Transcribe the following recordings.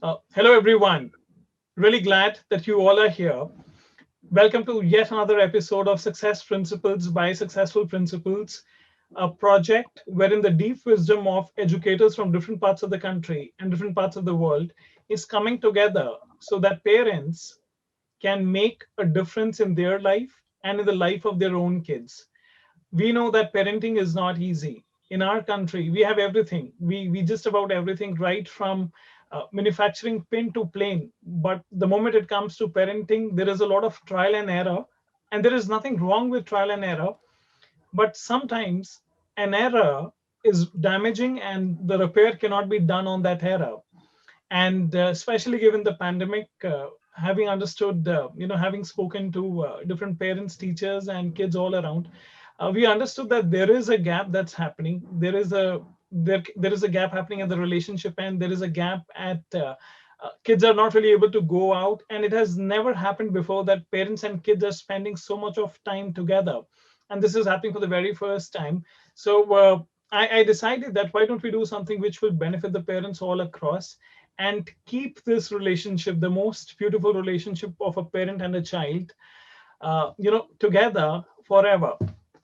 Hello, everyone. Really glad that you all are here. Welcome to yet another episode of Success Principles by Successful Principals, a project wherein the deep wisdom of educators from different parts of the country and different parts of the world is coming together so that parents can make a difference in their life and in the life of their own kids. We know that parenting is not easy. In our country, we have everything. We just about everything, right from manufacturing pin to plane. But the moment it comes to parenting, there is a lot of trial and error. And there is nothing wrong with trial and error. But sometimes an error is damaging and the repair cannot be done on that error. And especially given the pandemic, having understood, having spoken to different parents, teachers, and kids all around, we understood that there is a gap that's happening. There is a gap happening at the relationship, and there is a gap at kids are not really able to go out, and it has never happened before that parents and kids are spending so much of time together, and this is happening for the very first time. So I decided that why don't we do something which will benefit the parents all across and keep this relationship, the most beautiful relationship of a parent and a child, together forever.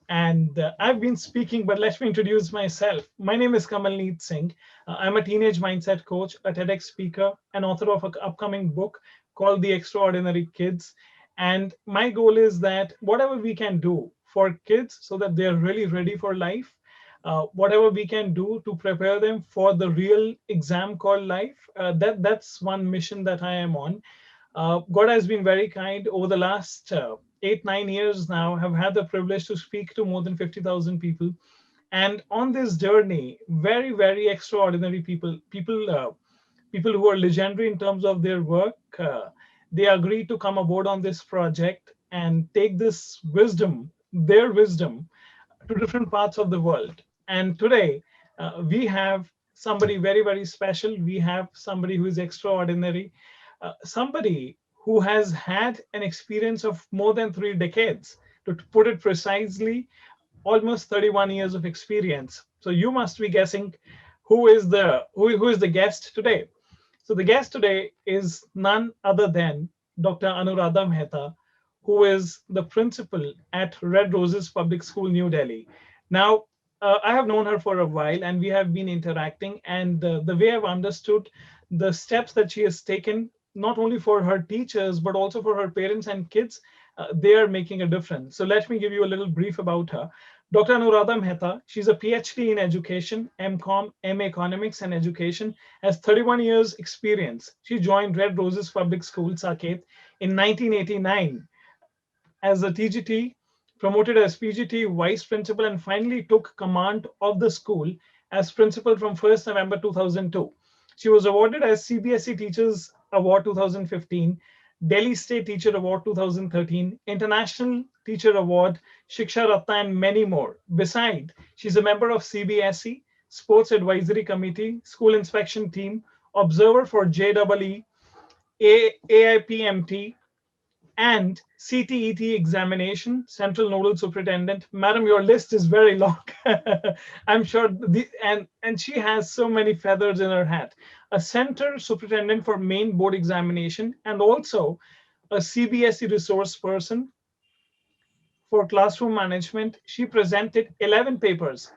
And I've been speaking, but let me introduce myself. My name is Kamalneet Singh. I'm a teenage mindset coach, a TEDx speaker, and author of an upcoming book called The Extraordinary Kids. And my goal is that whatever we can do for kids so that they're really ready for life, whatever we can do to prepare them for the real exam called life, that's one mission that I am on. God has been very kind over the last 8, 9 years now. Have had the privilege to speak to more than 50,000 people, and on this journey, very very extraordinary people who are legendary in terms of their work. They agreed to come aboard on this project and take this wisdom, their wisdom, to different parts of the world. And today, we have somebody very, very special. We have somebody who is extraordinary, somebody who has had an experience of more than 3 decades. To put it precisely, almost 31 years of experience. So you must be guessing who is the guest today. So the guest today is none other than Dr. Anuradha Mehta, who is the principal at Red Roses Public School, New Delhi. Now, I have known her for a while and we have been interacting. And the way I've understood the steps that she has taken, not only for her teachers, but also for her parents and kids, they are making a difference. So let me give you a little brief about her. Dr. Anuradha Mehta, she's a PhD in education, MCom, MA Economics and Education, has 31 years experience. She joined Red Roses Public School, Saket, in 1989 as a TGT, promoted as PGT vice principal, and finally took command of the school as principal from 1st November 2002. She was awarded as CBSE Teachers Award 2015, Delhi State Teacher Award 2013, International Teacher Award, Shiksha Ratna, and many more. Beside, she's a member of CBSE, Sports Advisory Committee, School Inspection Team, Observer for JEE, AIPMT, and CTET examination, Central Nodal Superintendent. Madam, your list is very long. I'm sure, and she has so many feathers in her hat. A Center Superintendent for Main Board Examination, and also a CBSE resource person for classroom management. She presented 11 papers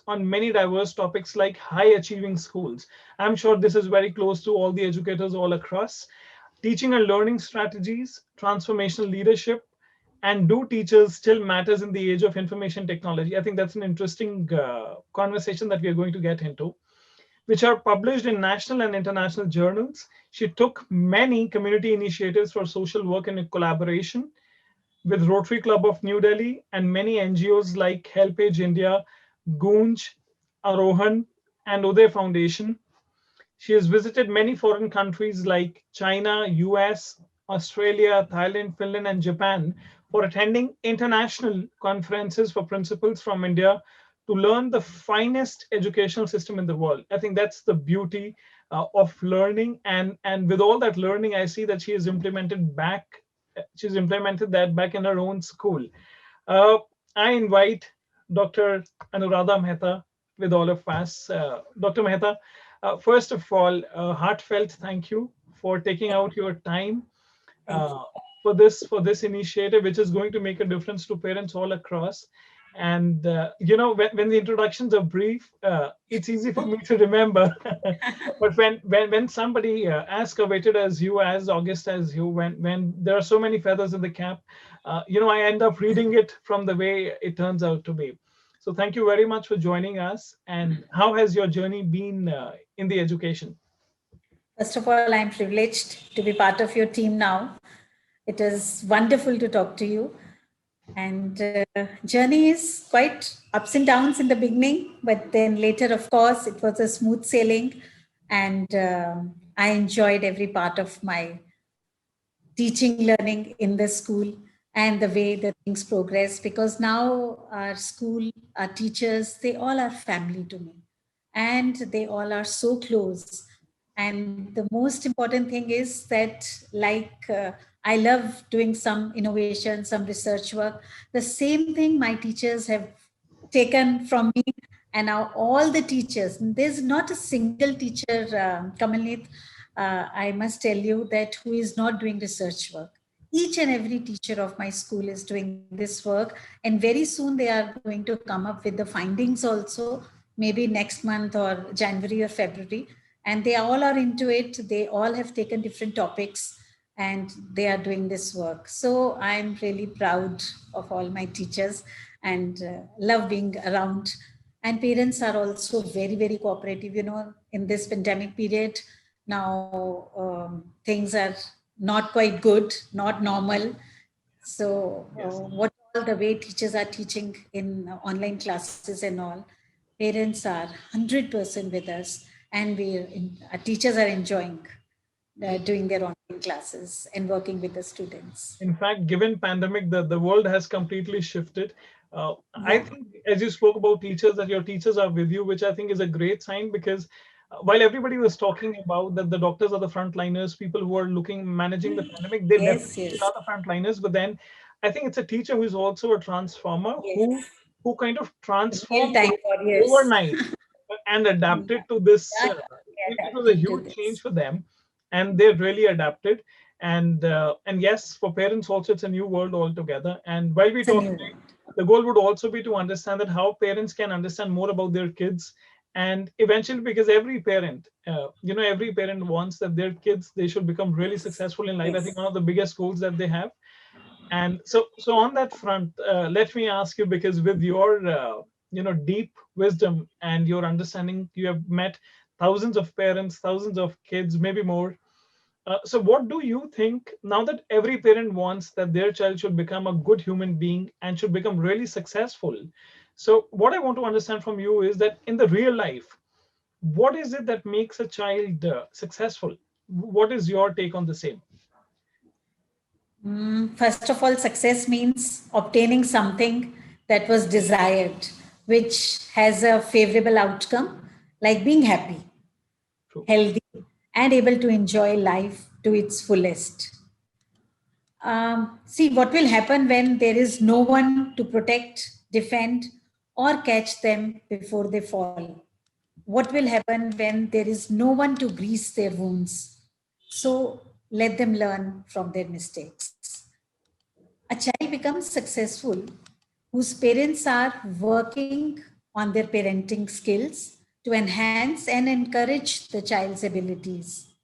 on many diverse topics like high achieving schools. I'm sure this is very close to all the educators all across. Teaching and learning strategies, transformational leadership, and do teachers still matters in the age of information technology? I think that's an interesting conversation that we are going to get into, which are published in national and international journals. She took many community initiatives for social work and collaboration with Rotary Club of New Delhi and many NGOs like HelpAge India, Goonj, Arohan, and Uday Foundation. She has visited many foreign countries like China, US, Australia, Thailand, Finland, and Japan for attending international conferences for principals from India to learn the finest educational system in the world. I think that's the beauty of learning. And with all that learning, I see that she's implemented that back in her own school. Uh, I invite Dr. Anuradha Mehta with all of us. Dr. Mehta, First of all, heartfelt thank you for taking out your time Thank you. uh, for this initiative, which is going to make a difference to parents all across. And when the introductions are brief, it's easy for me to remember. But when somebody as coveted as you, as august as you, when there are so many feathers in the cap, I end up reading it from the way it turns out to be. So thank you very much for joining us. And how has your journey been in the education? First of all, I'm privileged to be part of your team now. It is wonderful to talk to you. And journey is quite ups and downs in the beginning, but then later, of course, it was a smooth sailing, and I enjoyed every part of my teaching, learning in the school, and the way the things progress. Because now our school, our teachers, they all are family to me, and they all are so close. And the most important thing is that, like, I love doing some innovation, some research work. The same thing my teachers have taken from me, and now all the teachers. There's not a single teacher, Kamalneet, I must tell you, that who is not doing research work. Each and every teacher of my school is doing this work, and very soon they are going to come up with the findings also, maybe next month or January or February. And they all are into it. They all have taken different topics, and they are doing this work. So I'm really proud of all my teachers, and love being around. And parents are also very, very cooperative. In this pandemic period, now things are not quite good, not normal. So Yes. what all the way teachers are teaching in online classes and all, parents are 100% with us, and our teachers are enjoying doing their online classes and working with the students. In fact, given pandemic, the world has completely shifted. I Yeah. think, as you spoke about teachers, that your teachers are with you, which I think is a great sign, because while everybody was talking about that the doctors are the frontliners, people who are managing the pandemic, they Yes, definitely yes, are the frontliners. But then I think it's a teacher who is also a transformer, who yes. kind of Real transformed time warriors. overnight and Yeah, adapted to this. they It was a adapting to huge change this. for them, and they really adapted. And yes, for parents also, it's a new world altogether. And while we It's a talk new today, one. the goal would also be to understand that how parents can understand more about their kids, and eventually, because every parent wants that their kids, they should become really Yes, successful in life. I think yes. one of the biggest goals that they have. And so on that front, let me ask you, because with your deep wisdom and your understanding, you have met thousands of parents, thousands of kids, maybe more. So what do you think, now that every parent wants that their child should become a good human being and should become really successful? So what I want to understand from you is that in the real life, what is it that makes a child successful? What is your take on the same? First of all, success means obtaining something that was desired, which has a favorable outcome, like being happy, True. healthy, and able to enjoy life to its fullest. See what will happen when there is no one to protect, defend, or catch them before they fall. What will happen when there is no one to grease their wounds? So let them learn from their mistakes. A child becomes successful whose parents are working on their parenting skills to enhance and encourage the child's abilities.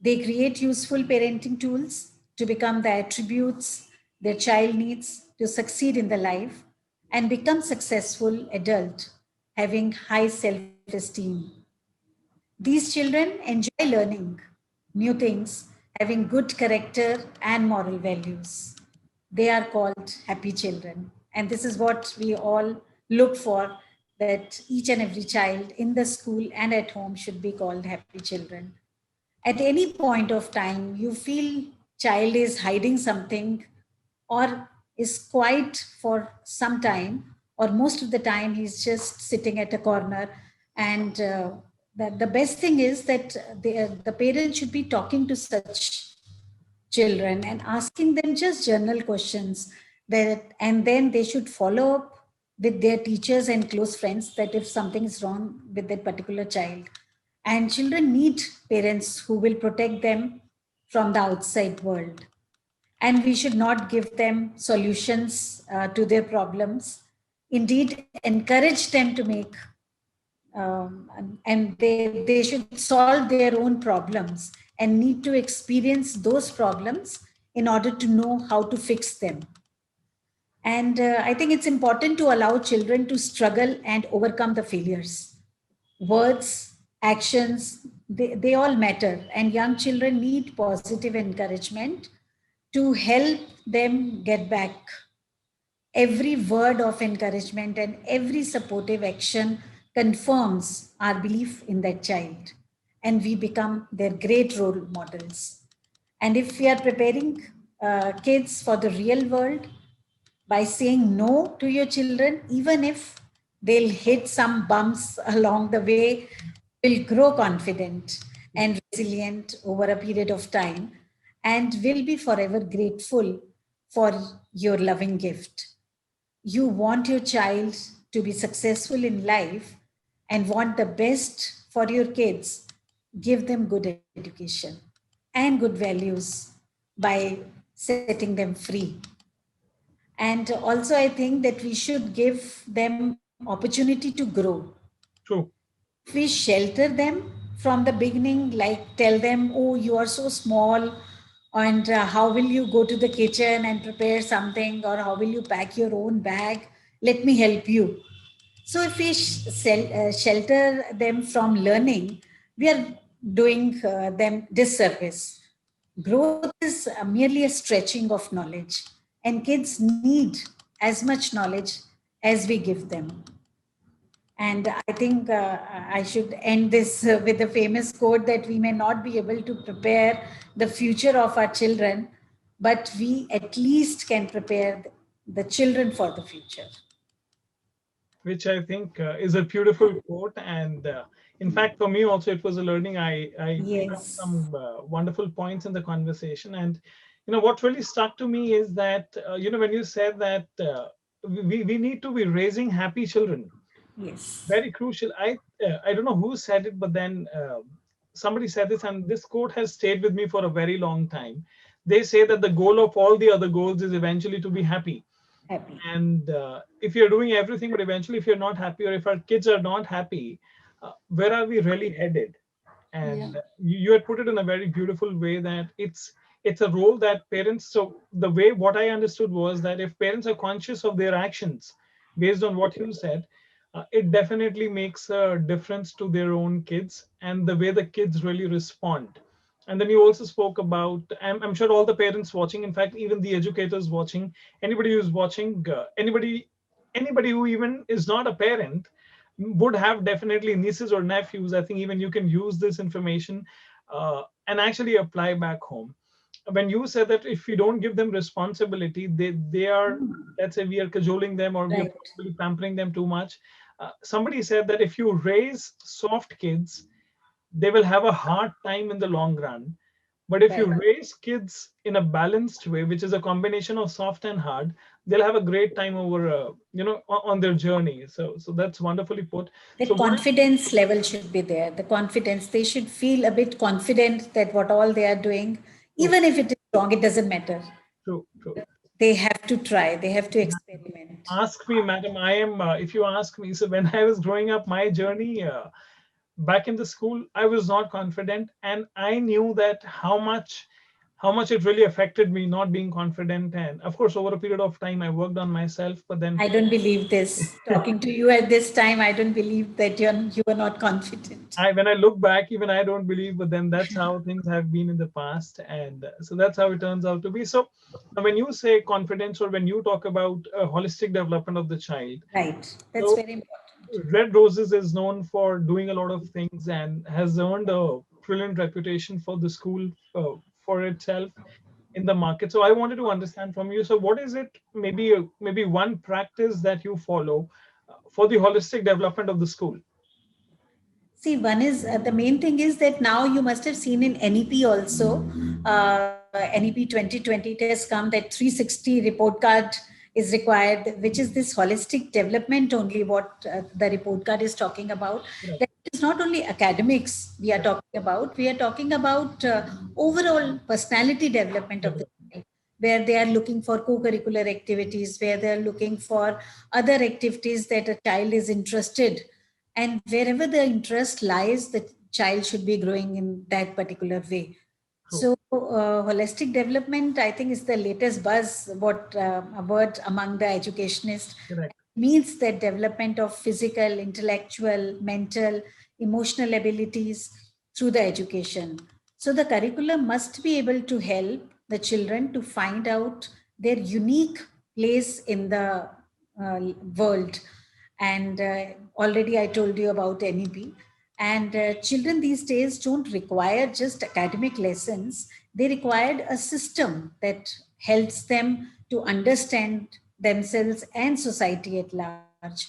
They create useful parenting tools to become the attributes their child needs to succeed in the life and become successful adult having high self-esteem. These children enjoy learning new things, having good character and moral values. They are called happy children. And this is what we all look for, that each and every child in the school and at home should be called happy children. At any point of time you feel child is hiding something or is quiet for some time, or most of the time he's just sitting at a corner, and the best thing is that the parents should be talking to such children and asking them just general questions, and then they should follow up with their teachers and close friends, that if something is wrong with that particular child, And children need parents who will protect them from the outside world. And we should not give them solutions to their problems. Indeed, encourage them to make, and they should solve their own problems and need to experience those problems in order to know how to fix them. And I think it's important to allow children to struggle and overcome the failures. Words, actions, they all matter. And young children need positive encouragement to help them get back. Every word of encouragement and every supportive action confirms our belief in that child, and we become their great role models. And if we are preparing kids for the real world by saying no to your children, even if they'll hit some bumps along the way, will grow confident and resilient over a period of time and will be forever grateful for your loving gift. You want your child to be successful in life and want the best for your kids, give them good education and good values by setting them free. And also, I think that we should give them opportunity to grow. True. If we shelter them from the beginning, like tell them, oh, you are so small, and how will you go to the kitchen and prepare something, or how will you pack your own bag? Let me help you. So, if we shelter them from learning, we are doing them disservice. Growth is merely a stretching of knowledge, and kids need as much knowledge as we give them. And I think I should end this with the famous quote that we may not be able to prepare the future of our children, but we at least can prepare the children for the future. Which I think is a beautiful quote. And in fact, for me also, it was a learning. I picked up Yes, some wonderful points in the conversation. And, what really stuck to me is that, when you said that we need to be raising happy children, yes, very crucial. I don't know who said it, but then somebody said this, and this quote has stayed with me for a very long time. They say that the goal of all the other goals is eventually to be happy. happy. And if you're doing everything, but eventually if you're not happy, or if our kids are not happy, where are we really headed? Yeah. And you had put it in a very beautiful way that it's a role that parents, so the way what I understood was that if parents are conscious of their actions based on what you said, it definitely makes a difference to their own kids and the way the kids really respond. And then you also spoke about, I'm sure all the parents watching, in fact, even the educators watching, anybody who's watching, anybody who even is not a parent would have definitely nieces or nephews. I think even you can use this information and actually apply back home. When you said that if we don't give them responsibility, they are, let's say we are cajoling them, or we are Right. probably pampering them too much. Somebody said that if you raise soft kids, they will have a hard time in the long run. But if you Right. raise kids in a balanced way, which is a combination of soft and hard, they'll have a great time over, on their journey. So that's wonderfully put. The So what? confidence level should be there. The confidence, they should feel a bit confident that what all they are doing, True, even if it is wrong, it doesn't matter. true, true. They have to try, they have to experiment. Ask me, madam. I am. If you ask me, so when I was growing up, my journey back in the school, I was not confident, and I knew that how much it really affected me not being confident. And of course, over a period of time, I worked on myself. But then, I don't believe this. Talking to you at this time, I don't believe that you are not confident. when I look back, even I don't believe. But then that's how things have been in the past, and so that's how it turns out to be. So when you say confidence, or when you talk about holistic development of the child, Right. That's so very important. Red Roses is known for doing a lot of things and has earned a brilliant reputation for the school, for itself in the market. So I wanted to understand from you. So what is it? Maybe one practice that you follow for the holistic development of the school. See, one is the main thing is that now you must have seen in NEP also, NEP 2020, it has come that 360 report card is required, which is this holistic development only, what the report card is talking about. Right. That it's not only academics we are talking about overall personality development of the child, where they are looking for co-curricular activities, where they are looking for other activities that a child is interested, and wherever the interest lies, the child should be growing in that particular way. True. So, holistic development, I think, is the latest buzz, what a word among the educationists. Correct. Means that development of physical, intellectual, mental, emotional abilities through the education. So, the curriculum must be able to help the children to find out their unique place in the world. And already I told you about NEP. And children these days don't require just academic lessons, they required a system that helps them to understand themselves and society at large.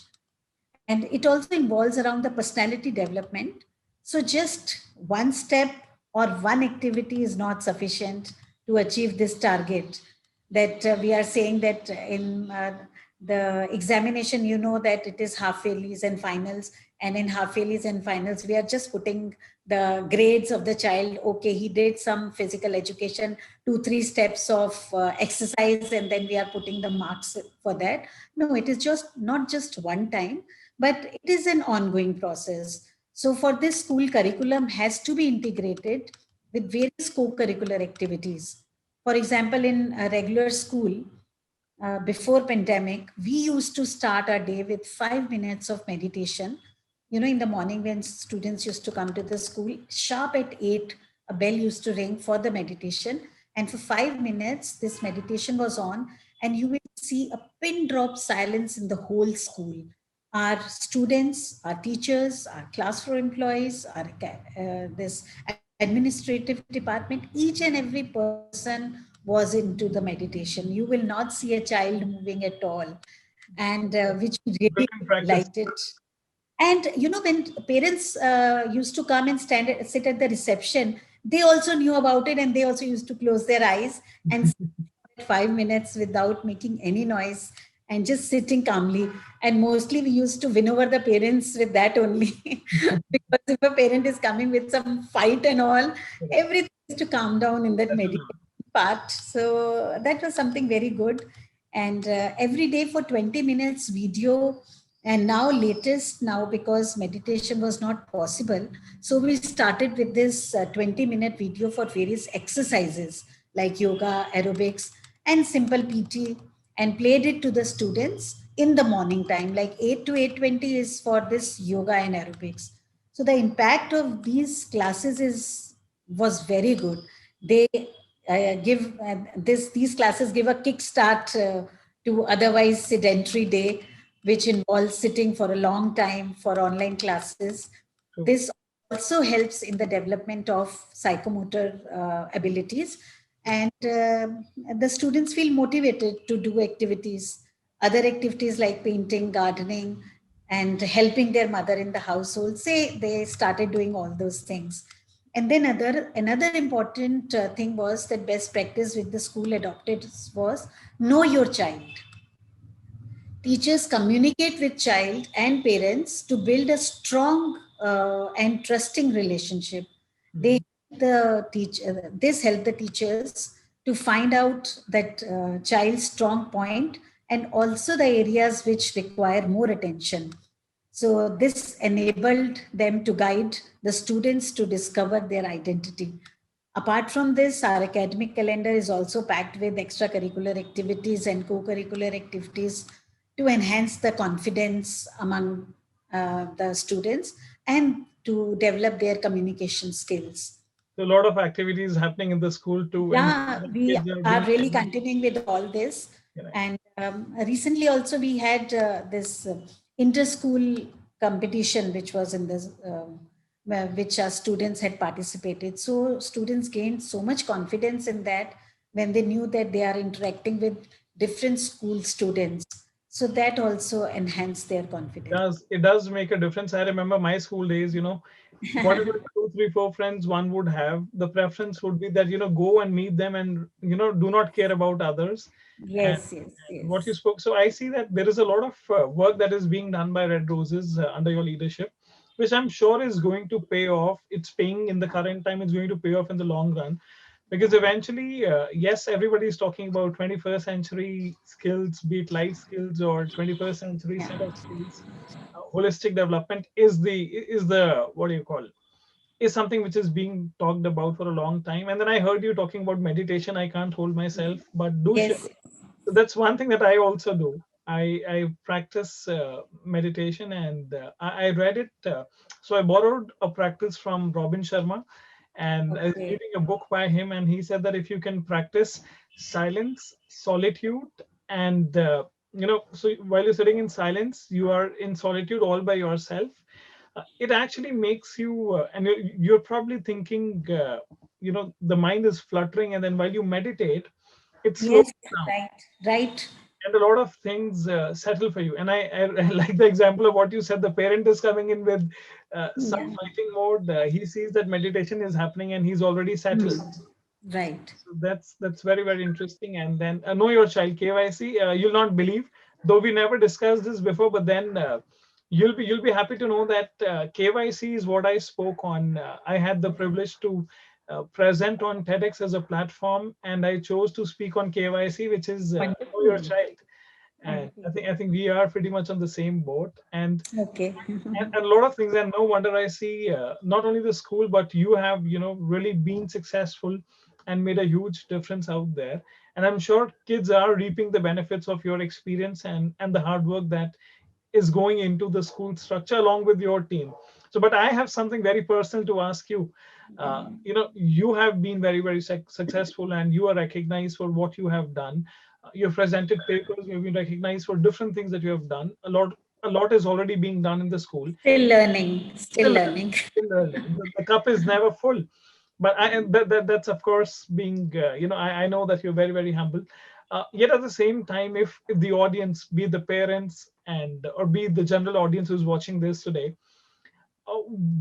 And it also involves around the personality development. So just one step or one activity is not sufficient to achieve this target. That we are saying that in the examination, you know that it is half yearlies and finals. And in half yearlies and finals, we are just putting the grades of the child. Okay, he did some physical education, 2 3 steps of exercise, and then we are putting the marks for that. No, it is just not just one time, but it is an ongoing process. So for this, school curriculum has to be integrated with various co-curricular activities. For example, in a regular school, before pandemic, we used to start our day with 5 minutes of meditation. You know, in the morning when students used to come to the school, sharp at 8, a bell used to ring for the meditation. And for 5 minutes, this meditation was on, and you will see a pin drop silence in the whole school. Our students, our teachers, our classroom employees, our this administrative department, each and every person was into the meditation. You will not see a child moving at all, and which we really Brilliant practice. liked it. And you know, when parents used to come and sit at the reception, they also knew about it, and they also used to close their eyes and sit 5 minutes without making any noise and just sitting calmly. And mostly we used to win over the parents with that only. Because if a parent is coming with some fight and all, everything is to calm down in that meditation part. So that was something very good. And every day for 20 minutes video. And now latest, now because meditation was not possible, so we started with this 20-minute video for various exercises like yoga, aerobics, and simple PT, and played it to the students in the morning time. Like 8 to 8:20 is for this yoga and aerobics. So the impact of these classes was very good. They give these classes give a kickstart to otherwise sedentary day, which involves sitting for a long time for online classes. This also helps in the development of psychomotor abilities, and the students feel motivated to do activities, other activities like painting, gardening, and helping their mother in the household. Say they started doing all those things. And then another important thing was that best practice with the school adopted was know your child. Teachers communicate with child and parents to build a strong and trusting relationship. They this help the teachers to find out that child's strong point and also the areas which require more attention. So this enabled them to guide the students to discover their identity. Apart from this, our academic calendar is also packed with extracurricular activities and co-curricular activities to enhance the confidence among the students and to develop their communication skills. So a lot of activities happening in the school to ensure Yeah, that we kids are are doing really it. continuing with all this. Correct. And recently also we had this inter-school competition, which was in this, which our students had participated. So students gained so much confidence in that when they knew that they are interacting with different school students. So that also enhanced their confidence. It does make a difference. I remember my school days, whatever two, three, four friends one would have, the preference would be that, go and meet them and, do not care about others. And, Yes, yes, and what you yes. spoke. So I see that there is a lot of work that is being done by Red Roses under your leadership, which I'm sure is going to pay off. It's paying in the current time. It's going to pay off in the long run, because eventually, yes, everybody is talking about 21st century skills, be it life skills or 21st century Yeah. set of skills. Holistic development is the what do you call, is something which is being talked about for a long time. And then I heard you talking about meditation. I can't hold myself, but do share. Yes. So that's one thing that I also do. I practice meditation, and I read it. So I borrowed a practice from Robin Sharma, and I was Okay. reading a book by him, and he said that if you can practice silence, solitude, and so while you're sitting in silence, you are in solitude all by yourself. It actually makes you, and you're probably thinking, the mind is fluttering, and then while you meditate, it slows Yes, down, right, right. and a lot of things settle for you. And I like the example of what you said. The parent is coming in with some Yeah. fighting mode. He sees that meditation is happening, and he's already settled. Mm. Right. So that's very, very interesting. And then know your child, KYC. You'll not believe, though we never discussed this before, but then you'll be happy to know that KYC is what I spoke on. I had the privilege to present on TEDx as a platform, and I chose to speak on KYC, which is know your Wonderful. child. And Wonderful. I think we are pretty much on the same boat. And Okay. and a lot of things, and no wonder I see not only the school, but you have really been successful and made a huge difference out there. And I'm sure kids are reaping the benefits of your experience and the hard work that is going into the school structure along with your team. So but I have something very personal to ask you. You have been very, very successful, and you are recognized for what you have done. You've presented papers, you've been recognized for different things that you have done. A lot is already being done in the school. Still learning. Still Still learning. learning, still learning. The cup is never full. But and that's of course being, I know that you're very, very humble. Yet at the same time, if the audience, be it the parents and or be it the general audience who's watching this today,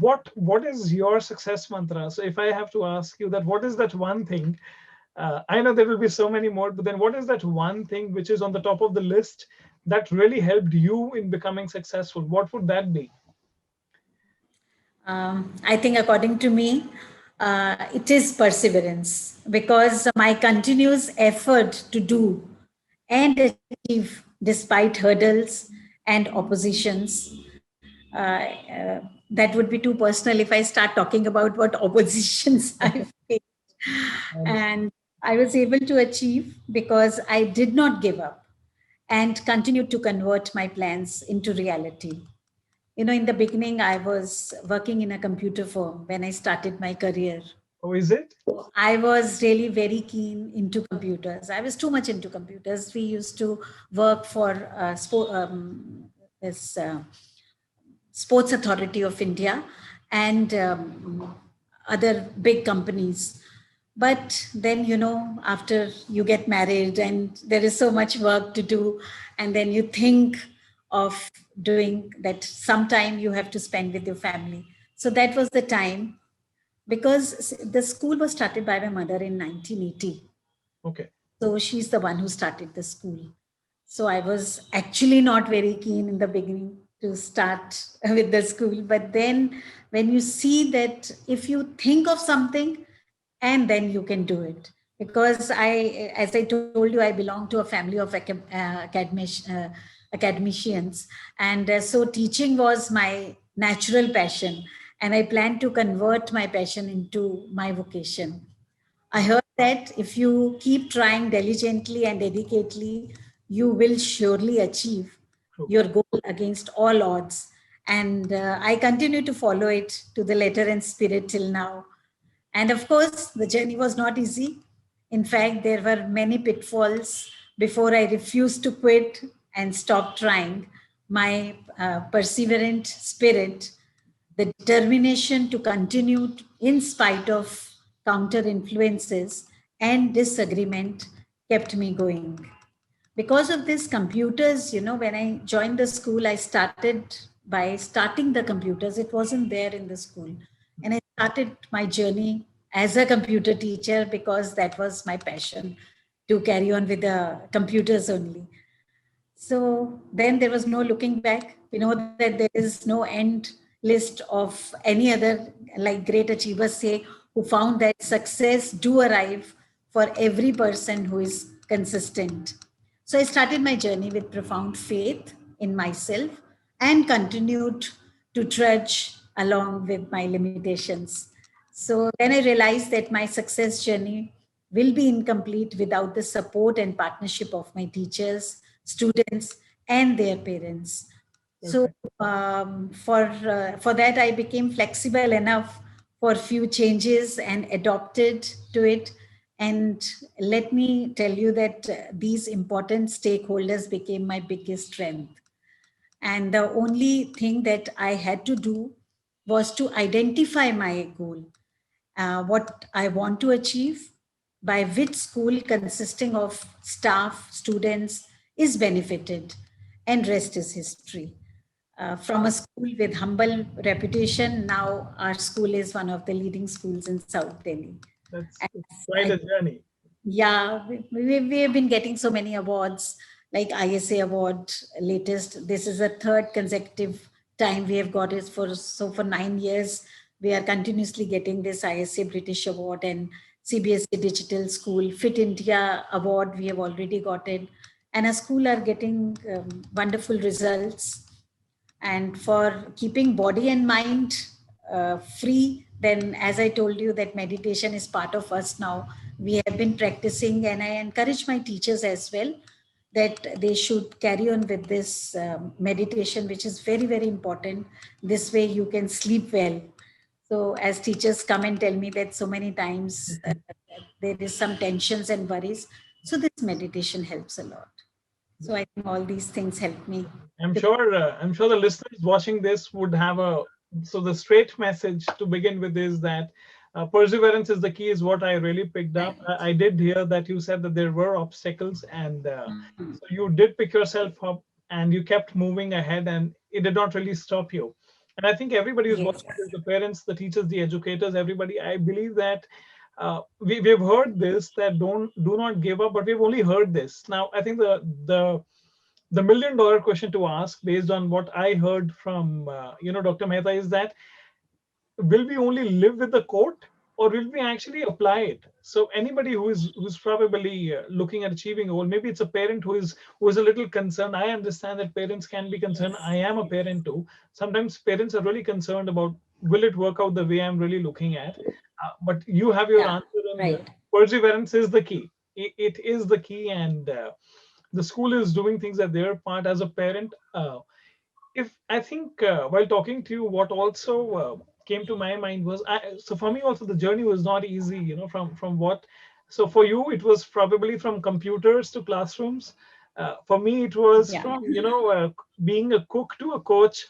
what is your success mantra? So if I have to ask you that, what is that one thing? I know there will be so many more, but then what is that one thing which is on the top of the list that really helped you in becoming successful? What would that be? I think, according to me, it is perseverance, because my continuous effort to do and achieve despite hurdles and oppositions. That would be too personal if I start talking about what oppositions I faced. And And I was able to achieve because I did not give up and continued to convert my plans into reality. In the beginning, I was working in a computer firm when I started my career. oh, is it? I was really very keen into computers. I was too much into computers. We used to work for this Sports Authority of India and other big companies. But then, after you get married and there is so much work to do, and then you think of doing that, sometime you have to spend with your family. So that was the time, because the school was started by my mother in 1980. Okay. So she's the one who started the school. So I was actually not very keen in the beginning to start with the school. But then when you see that if you think of something and then you can do it. Because as I told you, I belong to a family of academicians. And so teaching was my natural passion. And I plan to convert my passion into my vocation. I heard that if you keep trying diligently and dedicatedly, you will surely achieve True. your goal against all odds. And I continue to follow it to the letter and spirit till now. And of course, the journey was not easy. In fact, there were many pitfalls before I refused to quit and stop trying. My perseverant spirit, the determination to continue in spite of counter influences and disagreement kept me going. Because of this, computers, when I joined the school, I started by starting the computers. It wasn't there in the school. And I started my journey as a computer teacher because that was my passion, to carry on with the computers only. So then there was no looking back. We know that there is no end list of any other, like great achievers say, who found that success do arrive for every person who is consistent. So I started my journey with profound faith in myself and continued to trudge along with my limitations. So then I realized that my success journey will be incomplete without the support and partnership of my teachers, students, and their parents. So Perfect. for that, I became flexible enough for few changes and adopted to it. And let me tell you that these important stakeholders became my biggest strength. And the only thing that I had to do was to identify my goal, what I want to achieve, by which school consisting of staff, students is benefited, and rest is history. From a school with humble reputation, now our school is one of the leading schools in South Delhi. That's As quite I a journey. Yeah, we have been getting so many awards, like ISA award latest. This is a third consecutive time we have got it. For 9 years we are continuously getting this ISA British award, and CBSE Digital School Fit India award we have already got it, and our school are getting wonderful results. And for keeping body and mind free, then as I told you that meditation is part of us now. We have been practicing, and I encourage my teachers as well that they should carry on with this meditation, which is very very important. This way you can sleep well. So as teachers come and tell me that so many times there is some tensions and worries, so this meditation helps a lot. So I think all these things help me to. I'm sure the listeners watching this would have a so the straight message to begin with is that perseverance is the key is what I really picked up. Right. I did hear that you said that there were obstacles, and Mm. so you did pick yourself up and you kept moving ahead, and it did not really stop you. And I think everybody who's Yes. watching this, the parents, the teachers, the educators, everybody, I believe that we've heard this, that do not give up, but we've only heard this. Now I think the $1 million question to ask, based on what I heard from Dr. Mehta, is that will we only live with the quote, or will we actually apply it? So anybody who's probably looking at achieving a goal, maybe it's a parent who is a little concerned. I understand that parents can be concerned. Yes. I am a parent too. Sometimes parents are really concerned about, will it work out the way I'm really looking at? But you have your Yeah. answer, and Right. perseverance is the key. It is the key, and the school is doing things at their part. As a parent, if I think while talking to you, what also came to my mind was, so for me also the journey was not easy, from what, so for you it was probably from computers to classrooms. For me it was Yeah. from being a cook to a coach,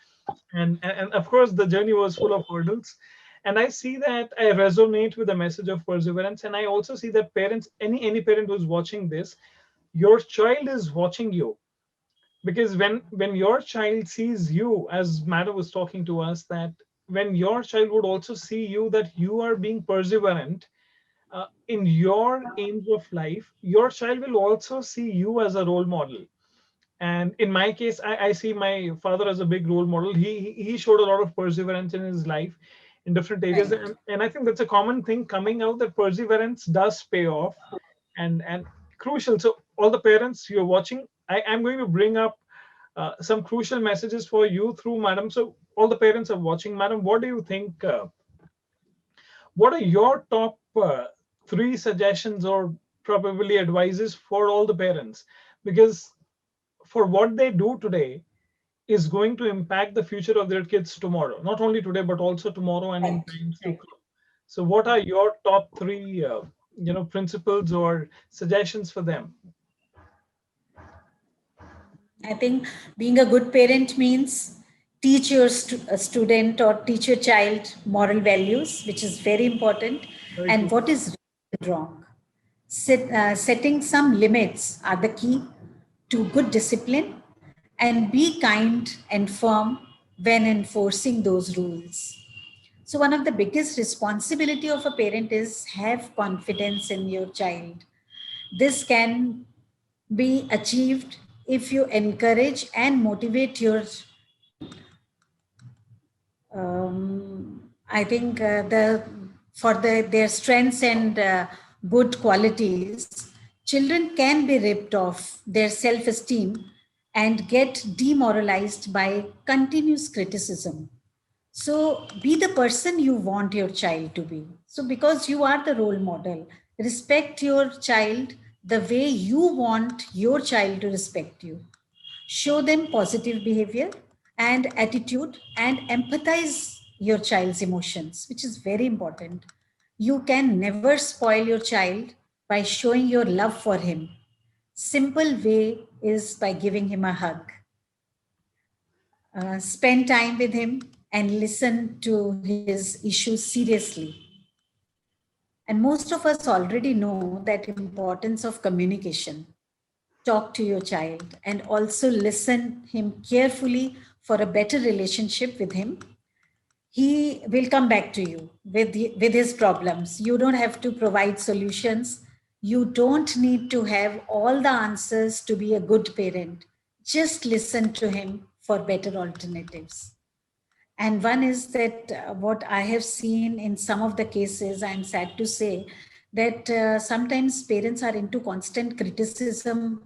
and of course the journey was full of hurdles. And I see that I resonate with the message of perseverance, and I also see that parents, any parent who's watching this, your child is watching you. Because when your child sees you, as Madam was talking to us, that when your child would also see you, that you are being perseverant in your aims of life, your child will also see you as a role model. And in my case, I see my father as a big role model. He showed a lot of perseverance in his life in different areas, Right. and I think that's a common thing coming out, that perseverance does pay off, and crucial. So all the parents you're watching, I'm going to bring up some crucial messages for you through Madam. So all the parents are watching, Madam. What do you think? What are your top three suggestions or probably advices for all the parents? Because for what they do today is going to impact the future of their kids tomorrow. Not only today, but also tomorrow and in Right. times to Right. come. So, what are your top three, principles or suggestions for them? I think being a good parent means teach your a student or teach your child moral values, which is very important, Very and true. what is right and wrong. Setting some limits are the key to good discipline, and be kind and firm. when enforcing those rules. So one of the biggest responsibility of a parent is have confidence in your child. This can be achieved if you encourage and motivate your I think their strengths and good qualities, children can be ripped off their self-esteem and get demoralized by continuous criticism. So be the person you want your child to be. So because you are the role model, respect your child the way you want your child to respect you. Show them positive behavior and attitude and empathize your child's emotions, which is very important. You can never spoil your child by showing your love for him. Simple way is by giving him a hug. Spend time with him and listen to his issues seriously. And most of us already know that importance of communication. Talk to your child and also listen him carefully for a better relationship with him. He will come back to you with his problems. You don't have to provide solutions. You don't need to have all the answers to be a good parent. Just listen to him for better alternatives. And one is that what I have seen in some of the cases, I'm sad to say, that sometimes parents are into constant criticism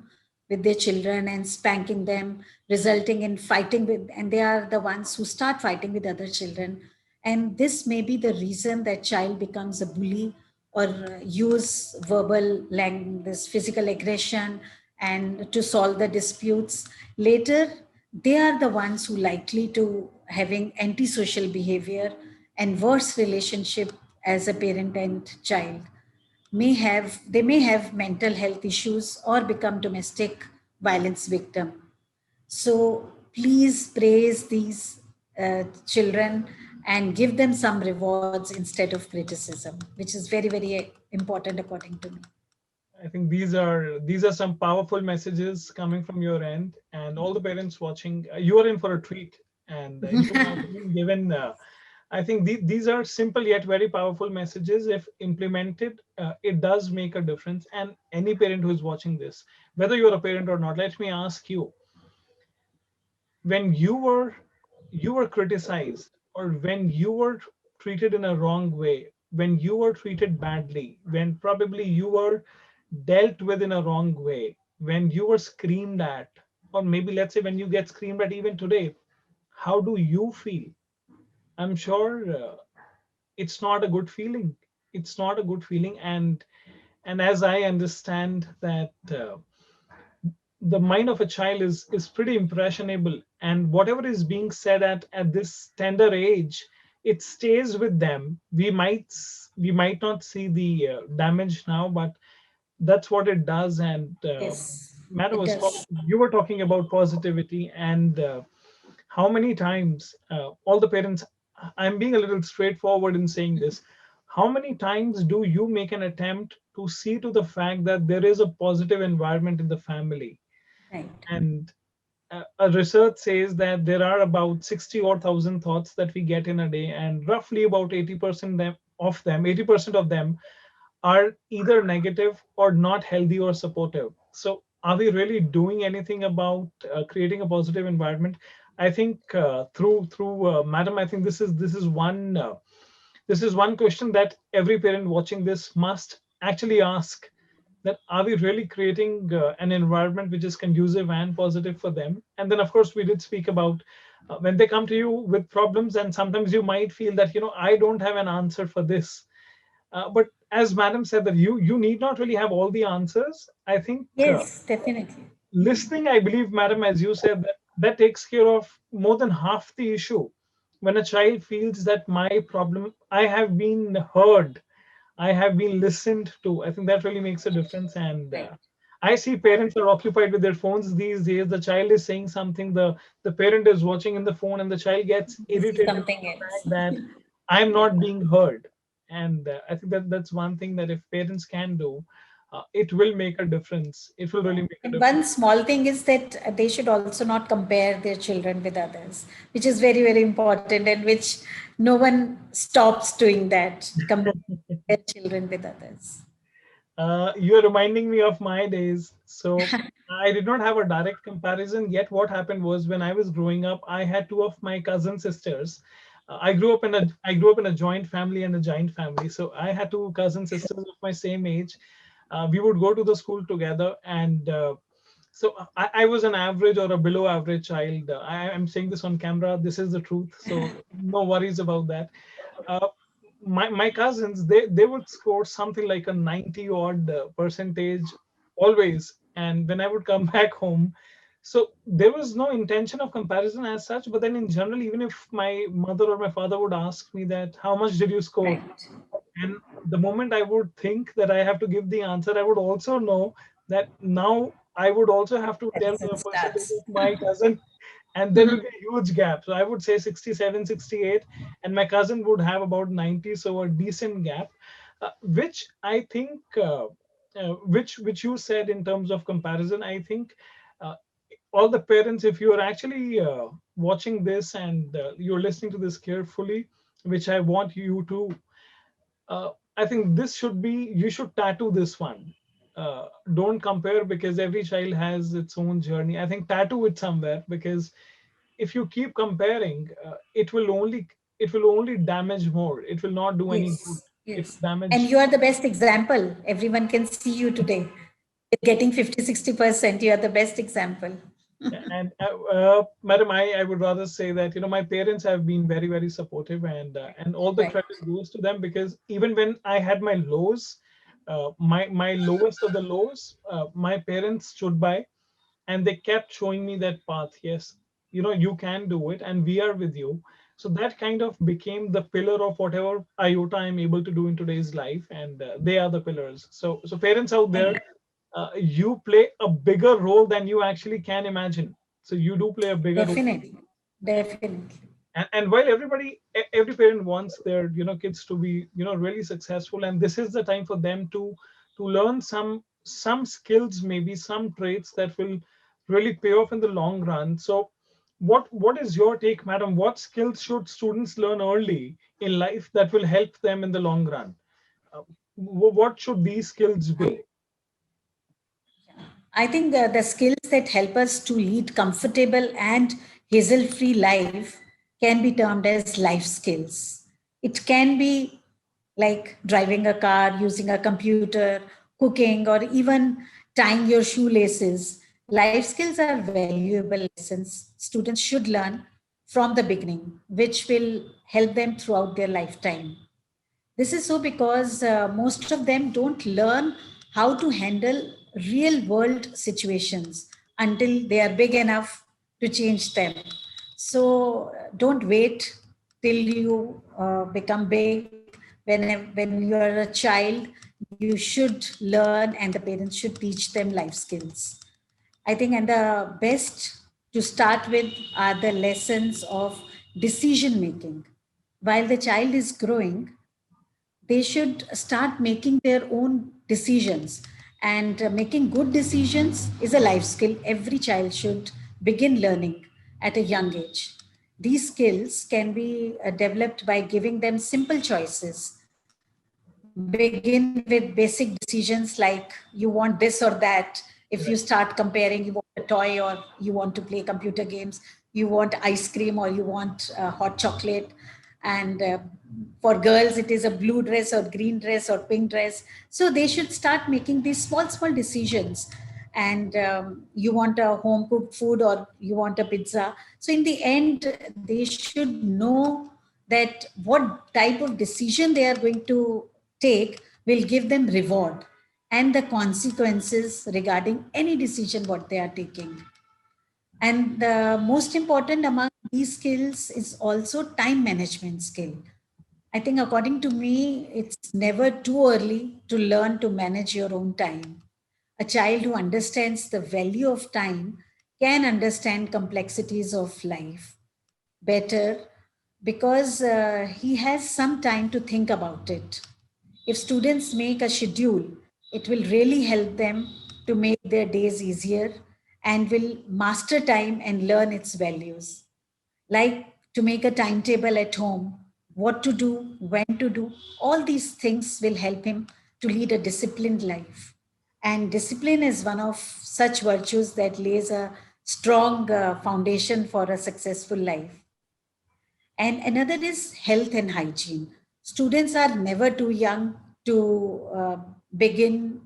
with their children and spanking them, resulting in fighting with, and they are the ones who start fighting with other children. And this may be the reason that child becomes a bully or use verbal language, this physical aggression, and to solve the disputes. Later, they are the ones who likely to having antisocial behavior and worse relationship as a parent and child. They may have mental health issues or become domestic violence victim. So please praise these children and give them some rewards instead of criticism, which is very, very important according to me. I think these are some powerful messages coming from your end, and all the parents watching, you are in for a treat, and you have been given. I think these are simple yet very powerful messages. If implemented, it does make a difference. And any parent who is watching this, whether you're a parent or not, let me ask you: when you were criticized, or when you were treated in a wrong way, when you were treated badly, when probably you were dealt with in a wrong way, when you were screamed at, or maybe let's say when you get screamed at even today, how do you feel? I'm sure it's not a good feeling. It's not a good feeling. And as I understand that the mind of a child is pretty impressionable, and whatever is being said at this tender age, it stays with them. We might not see the damage now, but that's what it does. And Yes, Madam it does. you were talking about positivity, and how many times all the parents, I'm being a little straightforward in saying this, how many times do you make an attempt to see to the fact that there is a positive environment in the family? Right. And a research says that there are about 60 or 1,000 thoughts that we get in a day, and roughly about 80% of them are either negative or not healthy or supportive. So, are we really doing anything about creating a positive environment? I think through Madam, I think this is one question that every parent watching this must actually ask, that are we really creating an environment which is conducive and positive for them? And then of course we did speak about when they come to you with problems, and sometimes you might feel that I don't have an answer for this. But as Madam said, that you need not really have all the answers. I think Yes, definitely. listening, I believe, Madam, as you said, that takes care of more than half the issue. When a child feels that my problem, I have been heard, I have been listened to, I think that really makes a difference. And Right. I see parents are occupied with their phones these days. The child is saying something, the parent is watching in the phone, and the child gets This is irritated with something the else. fact that I'm not being heard. And I think that's one thing that if parents can do, it will make a difference. It will really make a And one difference. small thing is that they should also not compare their children with others, which is very, very important, and which no one stops doing that, compare their children with others. You're reminding me of my days. So I did not have a direct comparison. Yet what happened was, when I was growing up, I had two of my cousin sisters. I grew up in a joint family and a giant family. So I had two cousin sisters of my same age. We would go to the school together, and I was an average or a below average child. I'm saying this on camera. This is the truth. So no worries about that. Uh, my cousins, they would score something like a 90 odd percentage always, and when I would come back home, so there was no intention of comparison as such. But then in general, even if my mother or my father would ask me that how much did you score, Right. and the moment I would think that I have to give the answer, I would also know that now I would also have to tell That's the it percentage starts. of my cousin, and there will be a huge gap. So I would say 67, 68, and my cousin would have about 90, so a decent gap, which I think, which you said in terms of comparison. I think uh, all the parents, if you are actually watching this and you're listening to this carefully, which I want you to, I think this should be, you should tattoo this one. Don't compare, because every child has its own journey. I think tattoo it somewhere, because if you keep comparing, it will only damage more. It will not do any good. Yes, It will yes. And damage. you are the best example. Everyone can see you today. Getting 50, 60%, you are the best example. And madam, I would rather say that, my parents have been very, very supportive, and all the Right. credit goes to them, because even when I had my lows, my lowest of the lows, my parents stood by, and they kept showing me that path. Yes, you can do it, and we are with you. So that kind of became the pillar of whatever iota I'm able to do in today's life, and they are the pillars. So parents out there, And you play a bigger role than you actually can imagine. So you do play a bigger role. definitely, definitely. And while every parent wants their kids to be really successful, and this is the time for them to learn some skills, maybe some traits that will really pay off in the long run. So what is your take, madam? What skills should students learn early in life that will help them in the long run? uh, what should these skills be? I think the skills that help us to lead comfortable and hassle-free life can be termed as life skills. It can be like driving a car, using a computer, cooking, or even tying your shoelaces. Life skills are valuable lessons students should learn from the beginning, which will help them throughout their lifetime. This is so because most of them don't learn how to handle real world situations until they are big enough to change them. So don't wait till you become big. When you are a child, you should learn, and the parents should teach them life skills. I think, and the best to start with are the lessons of decision making. While the child is growing, they should start making their own decisions, and making good decisions is a life skill every child should begin learning at a young age. These skills can be developed by giving them simple choices. Begin with basic decisions like you want this or that. If you start Right. comparing, you want a toy or you want to play computer games, you want ice cream or you want hot chocolate. And for girls, it is a blue dress or green dress or pink dress. So they should start making these small, small decisions. And you want a home cooked food or you want a pizza. So in the end, they should know that what type of decision they are going to take will give them reward and the consequences regarding any decision what they are taking. And the most important among these skills is also time management skill. I think according to me, it's never too early to learn to manage your own time. A child who understands the value of time can understand complexities of life better because he has some time to think about it. If students make a schedule It will really help them to make their days easier and will master time and learn its values. Like to make a timetable at home, what to do, when to do, all these things will help him to lead a disciplined life. And discipline is one of such virtues that lays a strong foundation for a successful life. And another is health and hygiene. Students are never too young to begin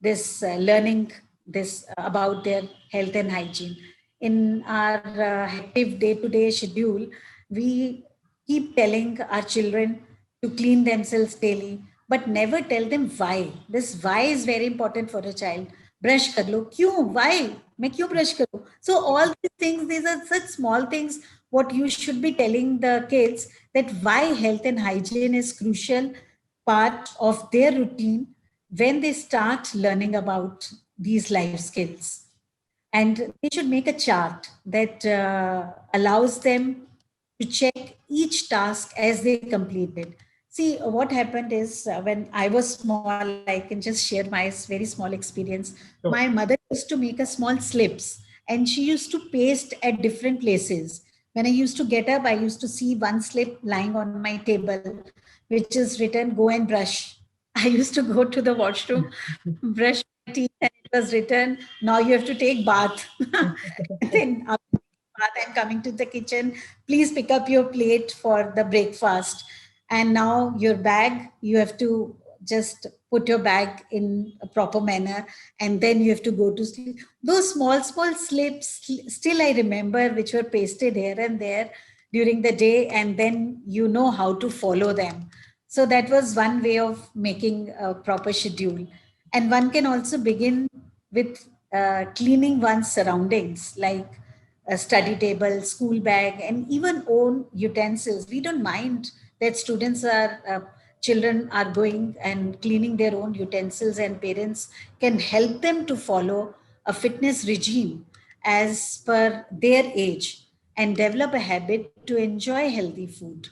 this learning this about their health and hygiene. In our hectic day-to-day schedule, we keep telling our children to clean themselves daily, but never tell them why. This why is very important for a child. Brush kar lo. Kyun? Why? मैं क्यों brush करूं? So all these things, these are such small things what you should be telling the kids, that why health and hygiene is crucial part of their routine when they start learning about these life skills. And they should make a chart that allows them to check each task as they complete it. See, what happened is when I was small, I can just share my very small experience. My Sure. mother used to make a small slips and she used to paste at different places. When I used to get up, I used to see one slip lying on my table, which is written, go and brush. I used to go to the washroom, brush my teeth, and it was written, now you have to take bath. And then after bath, I'm coming to the kitchen. Please pick up your plate for the breakfast. And now your bag, you have to just put your bag in a proper manner, and then you have to go to sleep. Those small, small slips, still I remember, which were pasted here and there during the day, and then you know how to follow them. So that was one way of making a proper schedule. And one can also begin with cleaning one's surroundings, like a study table, school bag, and even own utensils. We don't mind that children are going and cleaning their own utensils, and parents can help them to follow a fitness regime as per their age and develop a habit to enjoy healthy food.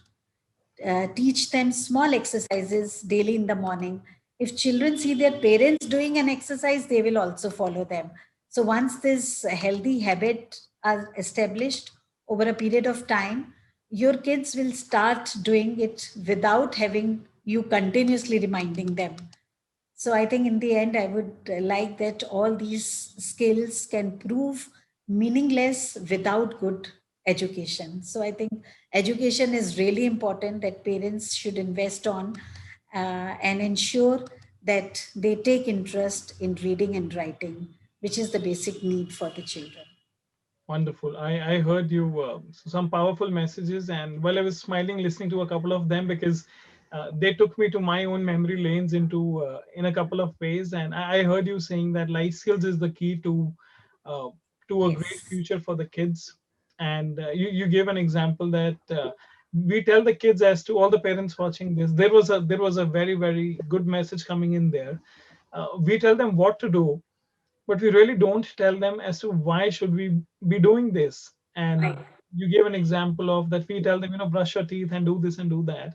Teach them small exercises daily in the morning. If children see their parents doing an exercise, they will also follow them. So once this healthy habit are established over a period of time, your kids will start doing it without having you continuously reminding them. So I think in the end, I would like that all these skills can prove meaningless without good education. So I think education is really important that parents should invest on and ensure that they take interest in reading and writing, which is the basic need for the children. Wonderful. I heard you some powerful messages, and while I was smiling listening to a couple of them, because they took me to my own memory lanes into in a couple of ways. And I heard you saying that life skills is the key uh, to a great Yes. future for the kids. And you gave an example that we tell the kids, as to all the parents watching this, there was a very good message coming in there. We tell them what to do, but we really don't tell them as to why should we be doing this. And Right. you gave an example of that, we tell them, brush your teeth and do this and do that.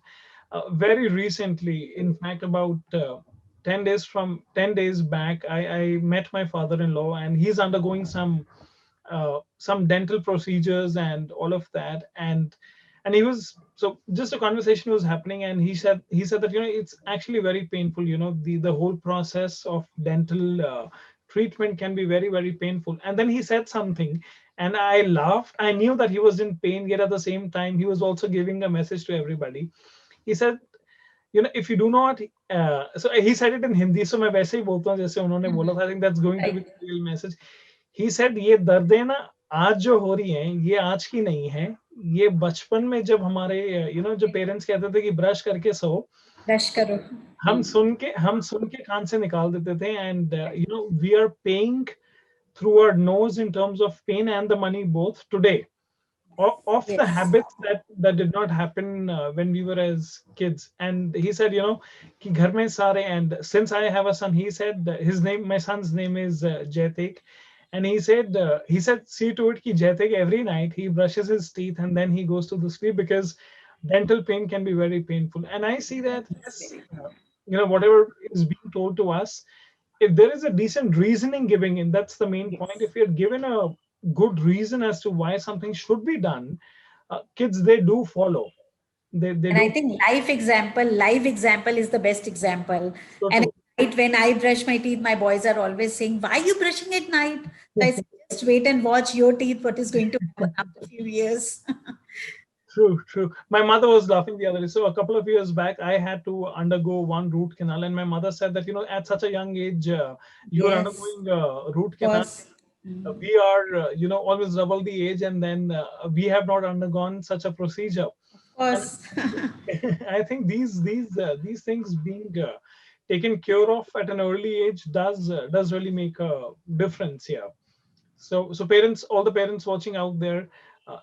Very recently, in fact, about 10 days back, I met my father-in-law, and he's undergoing some dental procedures and all of that. And he was, so just a conversation was happening, and he said that it's actually very painful. The whole process of dental treatment can be very painful. And then he said something, and I laughed. I knew that he was in pain, yet at the same time he was also giving a message to everybody. He said, if you do not, so he said it in Hindi, so मैं वैसे ही बोलता हूँ जैसे उन्होंने बोला Mhm. था. I think that's going to be Right. the real message. He said, ये दर्दें ना आज जो हो रही हैं, ये आज की नहीं है. ये बचपन में जब हमारे जो पेरेंट्स कहते थे कि ब्रश करके सो, Brush karo. हम सुन के कान से निकाल देते थे. And we are paying through our nose in terms of pain and the money both today, of the Yes. habits that did not happen when we were as kids. And he said, कि घर में सारे, and since I have a son, he said my son's name is Jaitik. And he said see to it कि Jaitik every night he brushes his teeth and then he goes to the sleep, because dental pain can be very painful. And I see that, It's yes, very good. whatever is being told to us, if there is a decent reasoning giving in, that's the main point. If you're given a good reason as to why something should be done, kids, they do follow. They And I do. think live example is the best example. So And true. at night, when I brush my teeth, my boys are always saying, "Why are you brushing at night?" So I say, just wait and watch your teeth, what is going to happen after a few years. True, true. My mother was laughing the other day. So a couple of years back, I had to undergo one root canal, and my mother said that, at such a young age, you are Yes, undergoing a root of canal. course. We are, always double the age, and then we have not undergone such a procedure. Of And course. I think these things being taken care of at an early age does really make a difference here. So parents, all the parents watching out there,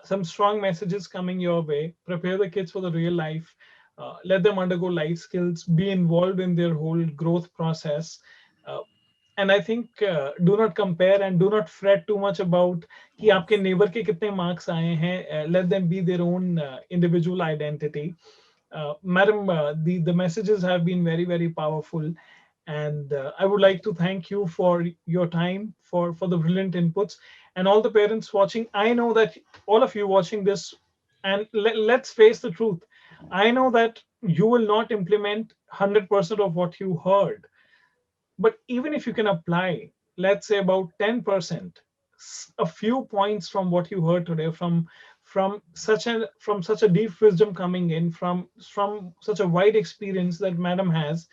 some strong messages coming your way. Prepare the kids for the real life. Let them undergo life skills. Be involved in their whole growth process. Uh, and I think do not compare and do not fret too much about कि आपके neighbor के कितने marks आए हैं. Let them be their own individual identity. Madam, the messages have been very, very powerful, and I would like to thank you for your time, for the brilliant inputs, and all the parents watching. I know that all of you watching this, and let's face the truth. I know that you will not implement 100% of what you heard, but even if you can apply, let's say about 10%, a few points from what you heard today, from such a deep wisdom coming in, from such a wide experience that madam has,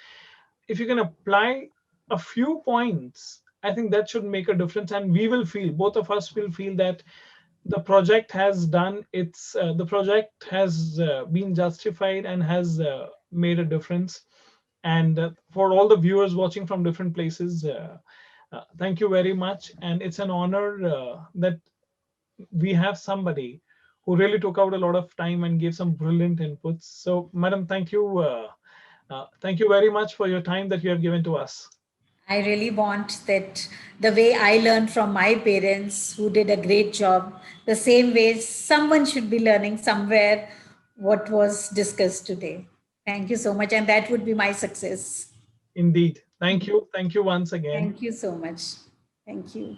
if you can apply a few points, I think that should make a difference, and we will feel, both of us will feel that the project has been justified and has made a difference. And for all the viewers watching from different places, thank you very much, and it's an honor that we have somebody who really took out a lot of time and gave some brilliant inputs. So madam, thank you very much for your time that you have given to us. I really want that the way I learned from my parents who did a great job, the same way someone should be learning somewhere what was discussed today. Thank you so much. And that would be my success. Indeed. Thank you once again. Thank you so much. Thank you.